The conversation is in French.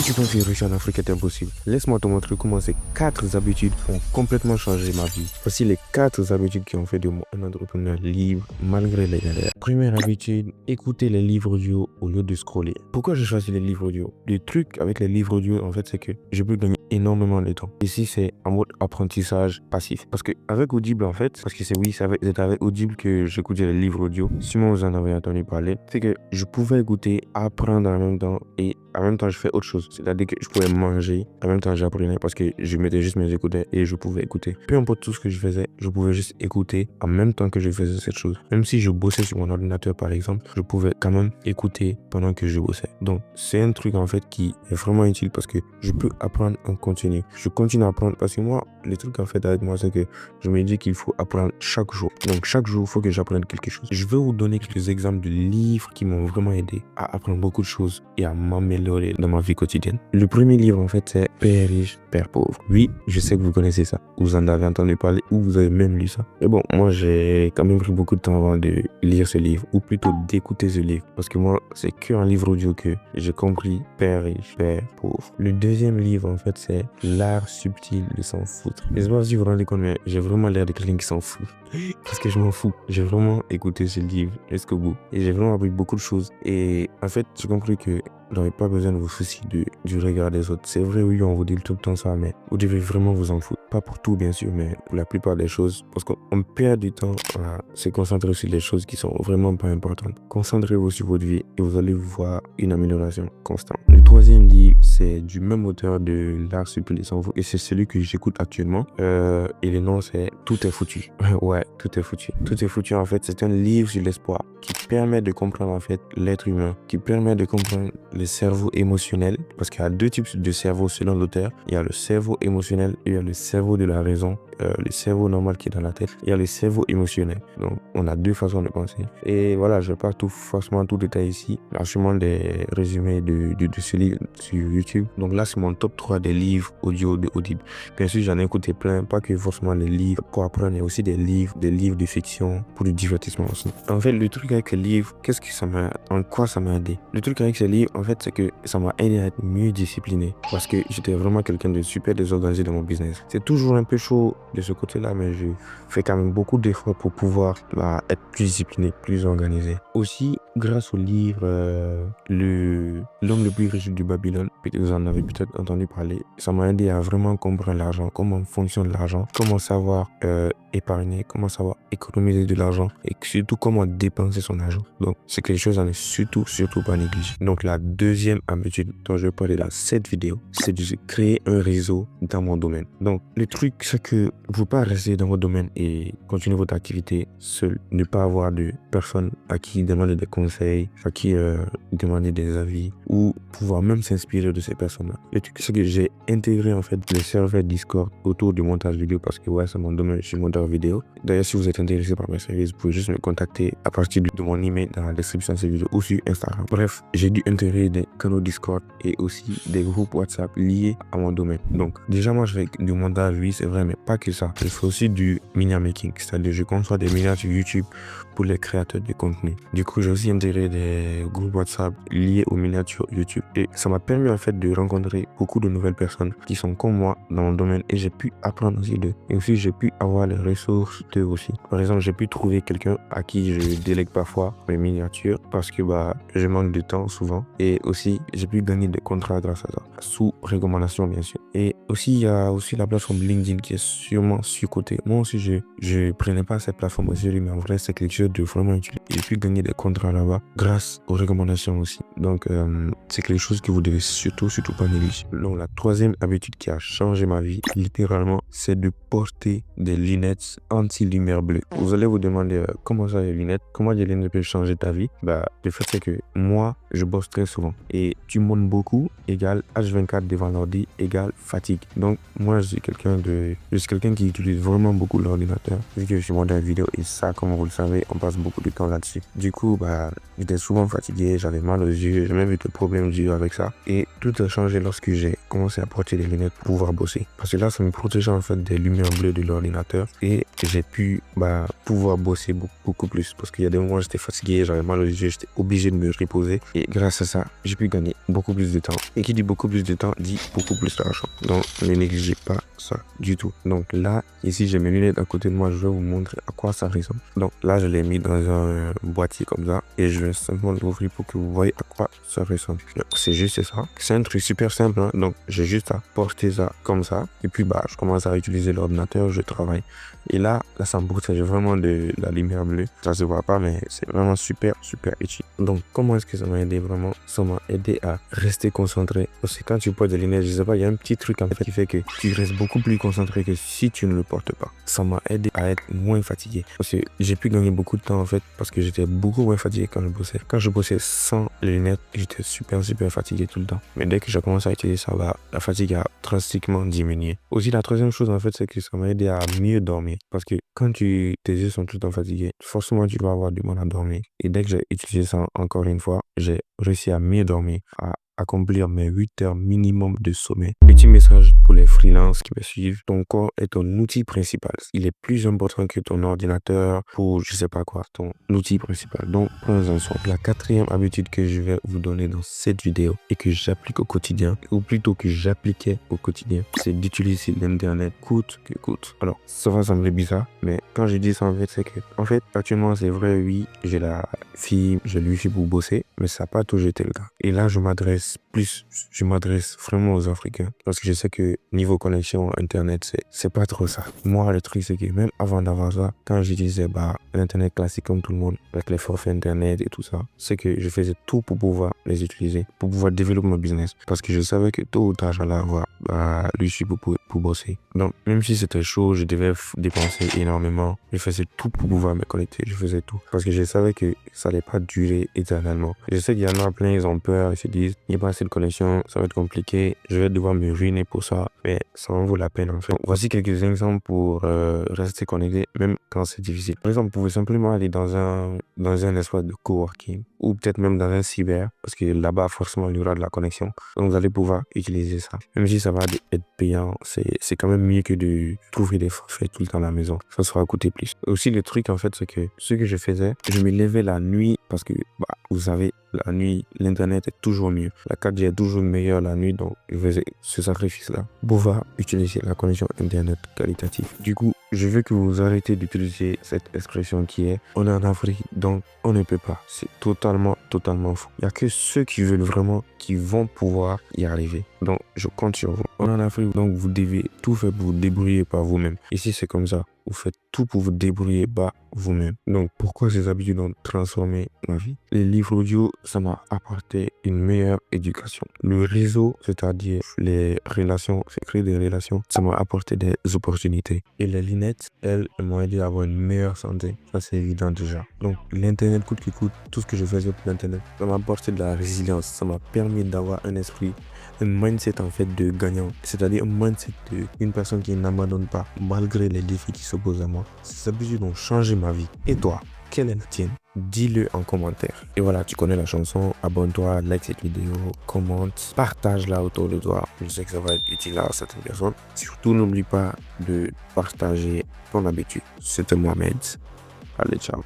Si tu penses que réussir en Afrique est impossible, laisse-moi te montrer comment ces 4 habitudes ont complètement changé ma vie. Voici les 4 habitudes qui ont fait de moi un entrepreneur libre malgré les galères. Première habitude, écouter les livres audio au lieu de scroller. Pourquoi j'ai choisi les livres audio? Le truc avec les livres audio, en fait, c'est que je peux gagner énormément de temps. Ici, c'est en mode apprentissage passif. Parce que avec Audible, en fait, parce que c'est avec Audible que j'écoutais les livres audio. Sûrement, vous en avez entendu parler. C'est que je pouvais écouter, apprendre en même temps et en même temps, je fais autre chose. C'est-à-dire que je pouvais manger, en même temps, j'apprenais parce que je mettais juste mes écouteurs et je pouvais écouter. Peu importe tout ce que je faisais, je pouvais juste écouter en même temps que je faisais cette chose. Même si je bossais sur mon ordinateur, par exemple, je pouvais quand même écouter pendant que je bossais. Donc, c'est un truc, en fait, qui est vraiment utile parce que je peux apprendre en continu. Je continue à apprendre parce que moi, le truc, en fait, avec moi, c'est que je me dis qu'il faut apprendre chaque jour. Donc, chaque jour, il faut que j'apprenne quelque chose. Je vais vous donner quelques exemples de livres qui m'ont vraiment aidé à apprendre beaucoup de choses et à m'améliorer dans ma vie quotidienne. Le premier livre, en fait, c'est Père riche, Père pauvre. Oui, je sais que vous connaissez ça. Vous en avez entendu parler ou vous avez même lu ça. Mais bon, moi, j'ai quand même pris beaucoup de temps avant de lire ce livre, ou plutôt d'écouter ce livre. Parce que moi, c'est qu'un livre audio que j'ai compris Père riche, Père pauvre. Le deuxième livre, en fait, c'est L'art subtil de s'en foutre. Je sais pas si vous vous rendez compte, mais j'ai vraiment l'air de quelqu'un qui s'en fout. Parce que je m'en fous. J'ai vraiment écouté ce livre jusqu'au bout. Et j'ai vraiment appris beaucoup de choses. Et en fait, j'ai compris que vous n'avez pas besoin de vous soucier du regard des autres. C'est vrai, oui, on vous dit tout le temps ça, mais vous devez vraiment vous en foutre. Pas pour tout, bien sûr, mais pour la plupart des choses. Parce qu'on perd du temps à se concentrer sur les choses qui sont vraiment pas importantes. Concentrez-vous sur votre vie et vous allez voir une amélioration constante. Le troisième livre, c'est du même auteur de L'art subtil de s'en foutre. Et c'est celui que j'écoute actuellement. Et le nom, c'est Tout est foutu. Ouais, tout est foutu. Tout est foutu, en fait, c'est un livre sur l'espoir qui permet de comprendre, en fait, l'être humain, qui permet de comprendre le cerveau émotionnel, parce qu'il y a 2 types de cerveau selon l'auteur. Il y a le cerveau émotionnel et il y a le cerveau de la raison, le cerveau normal qui est dans la tête. Il y a le cerveau émotionnel. Donc, on a 2 façons de penser. Et voilà, je ne vais pas forcément tout détailler ici. Il y a sûrement des résumés de ce livre sur YouTube. Donc là, c'est mon top 3 des livres audio de Audible. Bien sûr, j'en ai écouté plein, pas que forcément les livres pour apprendre, mais aussi des livres de fiction pour du divertissement aussi. En fait, le truc avec les livres, en quoi ça m'a aidé? Le truc avec ces livres, en fait, c'est que ça m'a aidé à être mieux discipliné parce que j'étais vraiment quelqu'un de super désorganisé dans mon business. C'est toujours un peu chaud de ce côté-là, mais je fais quand même beaucoup d'efforts pour pouvoir être plus discipliné, plus organisé. Aussi, grâce au livre L'homme le plus riche du Babylone, vous en avez peut-être entendu parler, ça m'a aidé à vraiment comprendre l'argent, comment fonctionne l'argent, comment savoir épargner, comment savoir économiser de l'argent et surtout comment dépenser son argent. Donc, c'est quelque chose à ne surtout pas négliger. Donc, la deuxième habitude dont je vais parler dans cette vidéo, c'est de créer un réseau dans mon domaine. Donc, le truc, c'est que vous ne pouvez pas rester dans votre domaine et continuer votre activité seul. Ne pas avoir de personnes à qui demander des conseils, à qui demander des avis ou pouvoir même s'inspirer de ces personnes-là. Le truc, c'est que j'ai intégré en fait le serveur Discord autour du montage vidéo parce que ouais, c'est mon domaine, je suis monteur vidéo. D'ailleurs, si vous êtes intéressé par mes services, vous pouvez juste me contacter à partir de mon email dans la description de cette vidéo ou sur Instagram. Bref, j'ai dû intégrer des canaux Discord et aussi des groupes WhatsApp liés à mon domaine. Donc, déjà, moi, je fais du montage, oui, c'est vrai, mais pas que ça. Je fais aussi du miniature making, c'est-à-dire je conçois des miniatures YouTube pour les créateurs de contenu. Du coup, j'ai aussi intégré des groupes WhatsApp liés aux miniatures YouTube et ça m'a permis en fait de rencontrer beaucoup de nouvelles personnes qui sont comme moi dans mon domaine et j'ai pu apprendre aussi d'eux. Et aussi, j'ai pu avoir les ressources d'eux aussi. Par exemple, j'ai pu trouver quelqu'un à qui je délègue parfois mes miniatures parce que je manque de temps souvent et aussi, j'ai pu gagner des contrats grâce à ça, sous recommandation bien sûr. Et aussi, il y a aussi la plateforme LinkedIn qui est sûrement surcotée. Moi aussi, je prenais pas cette plateforme au sérieux, mais en vrai, c'est quelque chose de vraiment utile. J'ai pu gagner des contrats là-bas grâce aux recommandations aussi. Donc, c'est quelque chose que vous devez surtout pas négliger. Donc, la troisième habitude qui a changé ma vie, littéralement, c'est de porter des lunettes anti-lumière bleue. Vous allez vous demander comment ça, les lunettes? Comment les lunettes peuvent changer ta vie? Le fait, c'est que moi, je bosse très souvent. Et tu montes beaucoup égale H24 devant l'ordi égale fatigue. Donc, moi, je suis quelqu'un qui utilise vraiment beaucoup l'ordinateur. Vu que je suis monteur vidéo et ça, comme vous le savez, on passe beaucoup de temps là-dessus. Du coup, j'étais souvent fatigué, j'avais mal aux yeux, j'ai même eu des problèmes d'yeux avec ça. Et tout a changé lorsque j'ai commencé à porter des lunettes pour pouvoir bosser. Parce que là, ça me protégeait en fait des lumières bleues de l'ordinateur et j'ai pu pouvoir bosser beaucoup plus. Parce qu'il y a des moments où j'étais fatigué, j'avais mal aux yeux, j'étais obligé de me reposer. Et grâce à ça, j'ai pu gagner beaucoup plus de temps. Et qui dit beaucoup plus de temps, dit beaucoup plus d'argent. Donc, ne négligez pas ça du tout. Donc là, ici, j'ai mes lunettes à côté de moi. Je vais vous montrer à quoi ça ressemble. Donc là, je l'ai mis dans un boîtier comme ça. Et je vais simplement l'ouvrir pour que vous voyez à quoi ça ressemble. C'est juste ça. C'est un truc super simple. Hein? Donc, j'ai juste à porter ça comme ça. Et puis, je commence à utiliser l'ordinateur. Je travaille. Et là, ça me protège vraiment de la lumière bleue. Ça se voit pas, mais c'est vraiment super utile. Donc, comment est-ce que ça m'a aidé vraiment? Ça m'a aidé à rester concentré. Parce que quand tu portes des lunettes, je sais pas, il y a un petit truc en fait qui fait que tu restes beaucoup plus concentré que si tu ne le portes pas. Ça m'a aidé à être moins fatigué. Parce que j'ai pu gagner beaucoup de temps en fait, parce que j'étais beaucoup moins fatigué quand je bossais. Quand je bossais sans les lunettes, j'étais super fatigué tout le temps. Mais dès que j'ai commencé à utiliser ça, la fatigue a drastiquement diminué. Aussi, la troisième chose en fait, c'est que ça m'a aidé à mieux dormir. Parce que quand tes yeux sont tout le temps fatigués, forcément tu vas avoir du mal à dormir. Et dès que j'ai utilisé ça encore une fois, j'ai réussi à mieux dormir, à accomplir mes 8 heures minimum de sommeil. Petit message pour les freelances qui me suivent. Ton corps est ton outil principal. Il est plus important que ton ordinateur pour je sais pas quoi, ton outil principal. Donc, prends-en soin. La quatrième habitude que je vais vous donner dans cette vidéo et que j'applique au quotidien, ou plutôt que j'appliquais au quotidien, c'est d'utiliser l'internet coûte que coûte. Alors, ça va sembler bizarre, mais quand je dis ça en fait, c'est que, en fait, actuellement, c'est vrai, oui, j'ai la fibre, j'ai le wifi pour bosser, mais ça n'a pas toujours été le cas. Et là, je m'adresse vraiment aux Africains parce que je sais que niveau connexion internet, c'est pas trop ça. Moi, le truc, c'est que même avant d'avoir ça, quand j'utilisais l'internet classique comme tout le monde, avec les forfaits internet et tout ça, c'est que je faisais tout pour pouvoir les utiliser, pour pouvoir développer mon business. Parce que je savais que tôt ou tard, j'allais avoir le wifi pour bosser. Donc, même si c'était chaud, je devais dépenser énormément. Je faisais tout pour pouvoir me connecter. Je faisais tout. Parce que je savais que ça allait pas durer éternellement. Je sais qu'il y en a plein, ils ont peur, ils se disent, il n'y a pas assez de connexion, ça va être compliqué, je vais devoir me ruiner pour ça. Mais ça en vaut la peine en fait. Donc, voici quelques exemples pour rester connecté, même quand c'est difficile. Par exemple, vous pouvez simplement aller dans un espace de coworking ou peut-être même dans un cyber, parce que là-bas, forcément, il y aura de la connexion. Donc, vous allez pouvoir utiliser ça. Même si ça va être payant, c'est quand même mieux que de trouver des forfaits tout le temps à la maison. Ça sera coûter plus. Aussi, le truc, en fait, c'est que ce que je faisais, je me levais la nuit parce que, vous savez, la nuit, l'internet est toujours mieux. La 4G est toujours meilleure la nuit, donc je faisais ce sacrifice-là pour pouvoir utiliser la connexion internet qualitative. Du coup, je veux que vous arrêtez d'utiliser cette expression qui est on est en Afrique, donc on ne peut pas. C'est totalement faux. Il n'y a que ceux qui veulent vraiment qui vont pouvoir y arriver. Donc, je compte sur vous. On est en Afrique, donc vous devez tout faire pour vous débrouiller par vous-même. Ici, c'est comme ça. Vous faites tout pour vous débrouiller par vous-même. Donc, pourquoi ces habitudes ont transformé ma vie? Les livres audio, ça m'a apporté une meilleure éducation. Le réseau, c'est-à-dire les relations, c'est créer des relations, ça m'a apporté des opportunités. Et les lunettes, elles m'ont aidé à avoir une meilleure santé. Ça, c'est évident déjà. Donc, l'internet coûte que coûte, tout ce que je faisais pour l'internet, ça m'a apporté de la résilience. Ça m'a permis d'avoir un esprit, un mindset en fait de gagnant. C'est-à-dire un mindset d'une personne qui n'abandonne pas malgré les défis qui s'opposent à moi. Ces habitudes ont changé ma vie. Et toi, quelle est la tienne? Dis-le en commentaire. Et voilà, tu connais la chanson, abonne-toi, like cette vidéo, commente, partage-la autour de toi. Je sais que ça va être utile à certaines personnes. Surtout, n'oublie pas de partager ton habitude. C'était Mohamed. Allez, ciao.